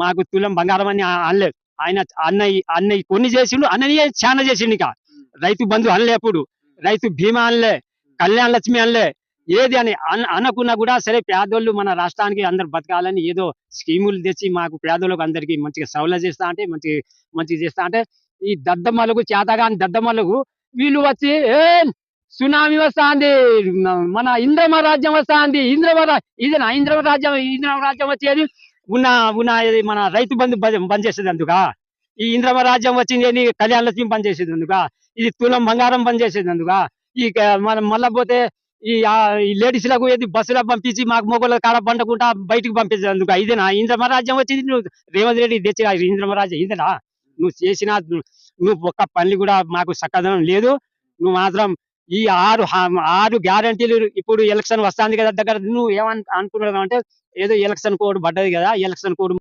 మాకు తులం బంగారం అని అనలేదు. ఆయన అన్నయ్య కొన్ని చేసిండు, అన్నయ్య చాలా చేసిండు. ఇక రైతు బంధు అనలే, అప్పుడు రైతు బీమా అనలే, కళ్యాణ లక్ష్మి అనలే, ఏది అని అనకున్నా కూడా సరే పేదోళ్ళు మన రాష్ట్రానికి అందరు బతకాలని ఏదో స్కీములు తెచ్చి మాకు పేదోళ్ళకు అందరికి మంచిగా సౌలభ్యం చేస్తా అంటే మంచిగా చేస్తా అంటే ఈ దద్దమ్మలకు చేతగాని దద్దమ్మలకు వీళ్ళు వచ్చి సునామీ వస్తాంది, మన ఇంద్రమ రాజ్యం వస్తాంది, ఇదేనా ఇంద్రమ రాజ్యం వచ్చేది ఉన్న మన రైతు బంధు బంద్ చేసేది అందుక, ఈ ఇంద్రమ రాజ్యం వచ్చింది కళ్యాణ లక్ష్మి బంద్ చేసేది అందుక, ఇది తులం బంగారం బంద్ చేసేది అందుక, ఈ మనం మళ్ళా పోతే ఈ లేడీస్ లకు ఏది బస్సులో పంపించి మాకు మొగోళ్ళ కాడ పండకుండా బయటకు పంపించేది అందుక, ఇదేనా ఇంద్రమ రాజ్యం వచ్చింది? నువ్వు రేవంత్ రెడ్డి తెచ్చిన ఇంద్రమ రాజ్యం ఇదేనా? నువ్వు చేసిన నువ్వు ఒక్క పని కూడా మాకు చక్కదనం లేదు. నువ్వు మాత్రం ఈ ఆరు గ్యారంటీలు ఇప్పుడు ఎలక్షన్ వస్తుంది కదా దగ్గర, నువ్వు ఏమని అనుకున్నావు అంటే ఏదో ఎలక్షన్ కోడ్ పడ్డది కదా, ఎలక్షన్ కోడ్